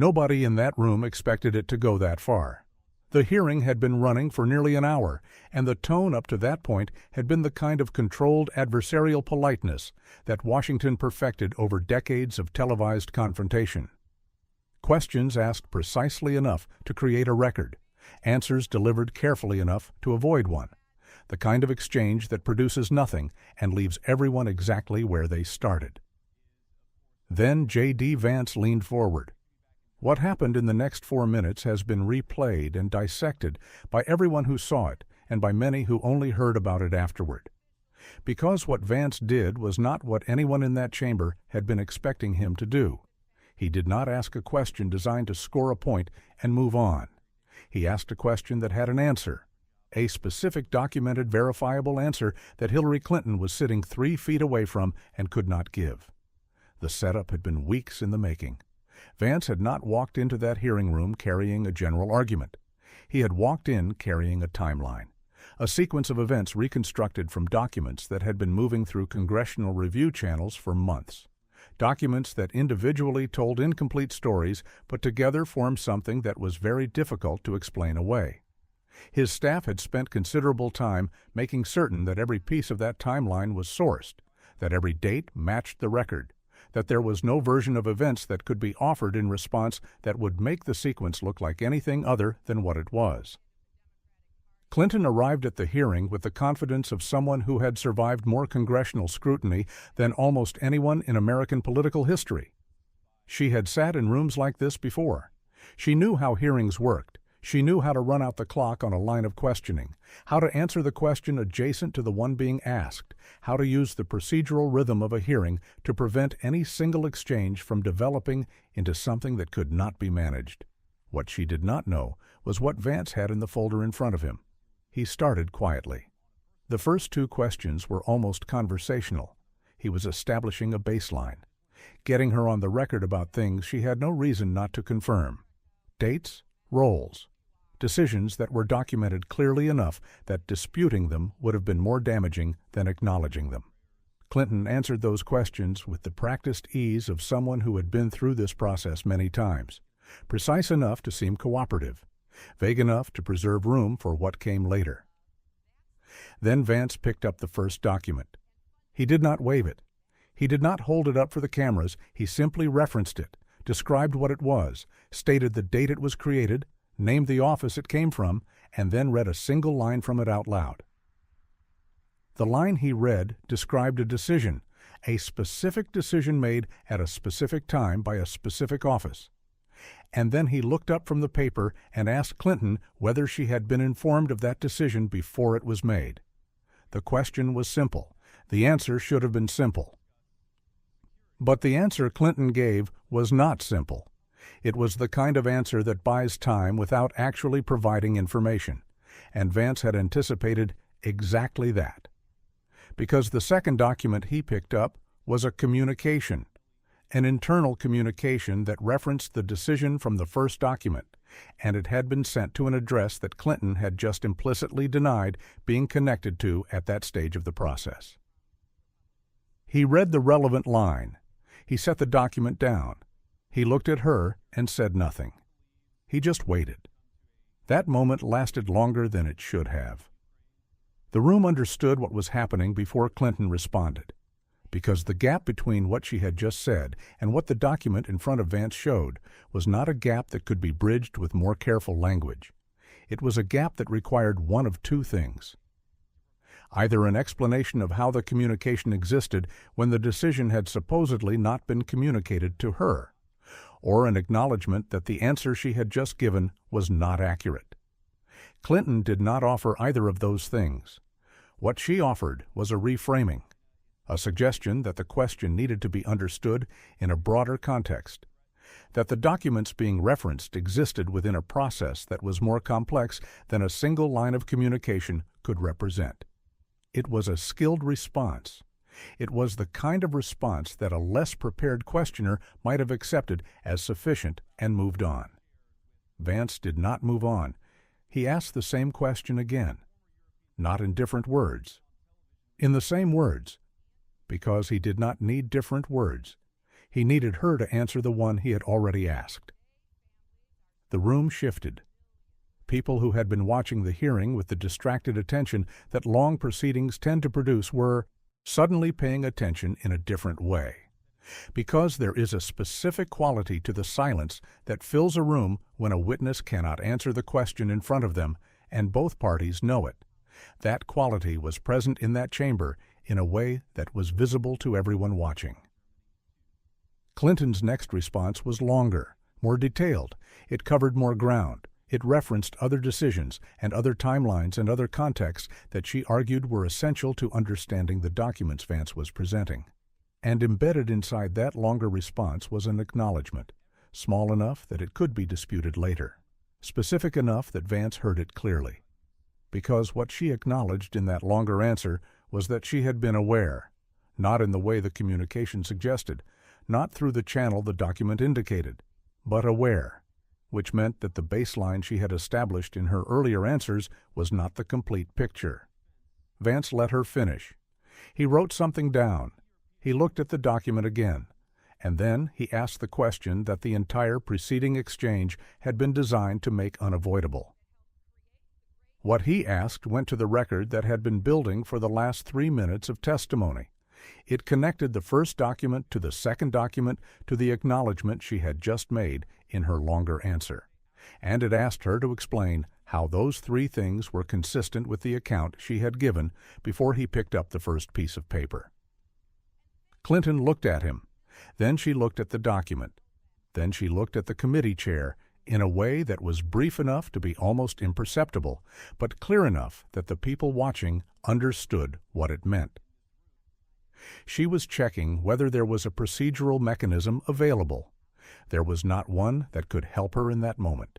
Nobody in that room expected it to go that far. The hearing had been running for nearly an hour, and the tone up to that point had been the kind of controlled adversarial politeness that Washington perfected over decades of televised confrontation. Questions asked precisely enough to create a record, answers delivered carefully enough to avoid one, the kind of exchange that produces nothing and leaves everyone exactly where they started. Then J.D. Vance leaned forward. What happened in the next 4 minutes has been replayed and dissected by everyone who saw it and by many who only heard about it afterward. Because what Vance did was not what anyone in that chamber had been expecting him to do. He did not ask a question designed to score a point and move on. He asked a question that had an answer, a specific documented verifiable answer that Hillary Clinton was sitting 3 feet away from and could not give. The setup had been weeks in the making. Vance had not walked into that hearing room carrying a general argument. He had walked in carrying a timeline, a sequence of events reconstructed from documents that had been moving through congressional review channels for months. Documents that individually told incomplete stories but together formed something that was very difficult to explain away. His staff had spent considerable time making certain that every piece of that timeline was sourced, that every date matched the record, that there was no version of events that could be offered in response that would make the sequence look like anything other than what it was. Clinton arrived at the hearing with the confidence of someone who had survived more congressional scrutiny than almost anyone in American political history. She had sat in rooms like this before. She knew how hearings worked. She knew how to run out the clock on a line of questioning, how to answer the question adjacent to the one being asked, how to use the procedural rhythm of a hearing to prevent any single exchange from developing into something that could not be managed. What she did not know was what Vance had in the folder in front of him. He started quietly. The first 2 questions were almost conversational. He was establishing a baseline, getting her on the record about things she had no reason not to confirm. Dates, roles, decisions that were documented clearly enough that disputing them would have been more damaging than acknowledging them. Clinton answered those questions with the practiced ease of someone who had been through this process many times, precise enough to seem cooperative, vague enough to preserve room for what came later. Then Vance picked up the first document. He did not wave it. He did not hold it up for the cameras. He simply referenced it, described what it was, stated the date it was created, named the office it came from, and then read a single line from it out loud. The line he read described a decision, a specific decision made at a specific time by a specific office. And then he looked up from the paper and asked Clinton whether she had been informed of that decision before it was made. The question was simple. The answer should have been simple. But the answer Clinton gave was not simple. It was the kind of answer that buys time without actually providing information, and Vance had anticipated exactly that. Because the second document he picked up was a communication, an internal communication that referenced the decision from the first document, and it had been sent to an address that Clinton had just implicitly denied being connected to at that stage of the process. He read the relevant line. He set the document down. He looked at her and said nothing. He just waited. That moment lasted longer than it should have. The room understood what was happening before Clinton responded, because the gap between what she had just said and what the document in front of Vance showed was not a gap that could be bridged with more careful language. It was a gap that required one of 2 things. Either an explanation of how the communication existed when the decision had supposedly not been communicated to her, or an acknowledgement that the answer she had just given was not accurate. Clinton did not offer either of those things. What she offered was a reframing, a suggestion that the question needed to be understood in a broader context, that the documents being referenced existed within a process that was more complex than a single line of communication could represent. It was a skilled response. It was the kind of response that a less prepared questioner might have accepted as sufficient and moved on. Vance did not move on. He asked the same question again, not in different words, in the same words, because he did not need different words. He needed her to answer the one he had already asked. The room shifted. People who had been watching the hearing with the distracted attention that long proceedings tend to produce were suddenly paying attention in a different way. Because there is a specific quality to the silence that fills a room when a witness cannot answer the question in front of them, and both parties know it. That quality was present in that chamber in a way that was visible to everyone watching. Clinton's next response was longer, more detailed. It covered more ground. It referenced other decisions and other timelines and other contexts that she argued were essential to understanding the documents Vance was presenting. And embedded inside that longer response was an acknowledgement, small enough that it could be disputed later, specific enough that Vance heard it clearly. Because what she acknowledged in that longer answer was that she had been aware, not in the way the communication suggested, not through the channel the document indicated, but aware, which meant that the baseline she had established in her earlier answers was not the complete picture. Vance let her finish. He wrote something down. He looked at the document again, and then he asked the question that the entire preceding exchange had been designed to make unavoidable. What he asked went to the record that had been building for the last 3 minutes of testimony. It connected the first document to the second document to the acknowledgement she had just made in her longer answer, and it asked her to explain how those 3 things were consistent with the account she had given before he picked up the first piece of paper. Clinton looked at him. Then she looked at the document. Then she looked at the committee chair in a way that was brief enough to be almost imperceptible, but clear enough that the people watching understood what it meant. She was checking whether there was a procedural mechanism available. There was not one that could help her in that moment.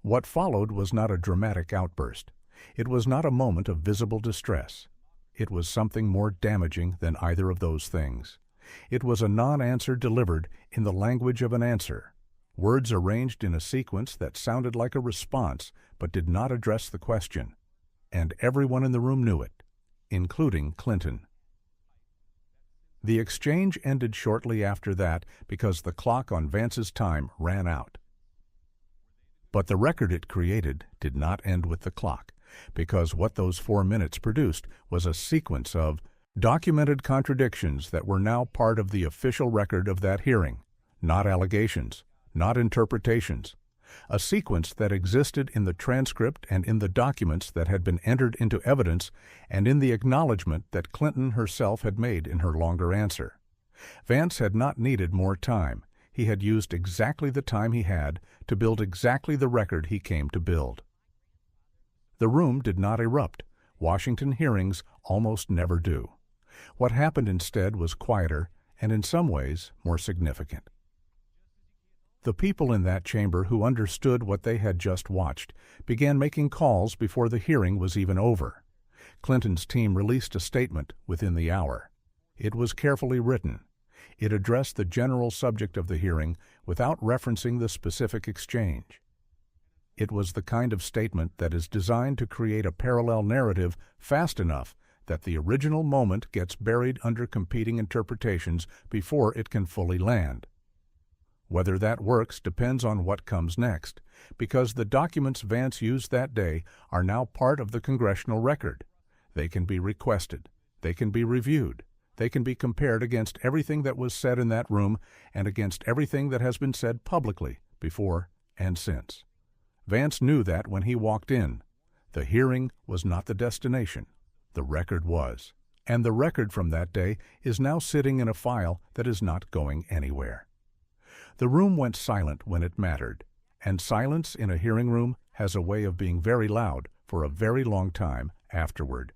What followed was not a dramatic outburst. It was not a moment of visible distress. It was something more damaging than either of those things. It was a non-answer delivered in the language of an answer, words arranged in a sequence that sounded like a response but did not address the question. And everyone in the room knew it, including Clinton. The exchange ended shortly after that because the clock on Vance's time ran out. But the record it created did not end with the clock, because what those 4 minutes produced was a sequence of documented contradictions that were now part of the official record of that hearing, not allegations, not interpretations, a sequence that existed in the transcript and in the documents that had been entered into evidence and in the acknowledgement that Clinton herself had made in her longer answer. Vance had not needed more time. He had used exactly the time he had to build exactly the record he came to build. The room did not erupt. Washington hearings almost never do. What happened instead was quieter and in some ways more significant. The people in that chamber who understood what they had just watched began making calls before the hearing was even over. Clinton's team released a statement within the hour. It was carefully written. It addressed the general subject of the hearing without referencing the specific exchange. It was the kind of statement that is designed to create a parallel narrative fast enough that the original moment gets buried under competing interpretations before it can fully land. Whether that works depends on what comes next, because the documents Vance used that day are now part of the congressional record. They can be requested. They can be reviewed. They can be compared against everything that was said in that room and against everything that has been said publicly before and since. Vance knew that when he walked in. The hearing was not the destination. The record was. And the record from that day is now sitting in a file that is not going anywhere. The room went silent when it mattered, and silence in a hearing room has a way of being very loud for a very long time afterward.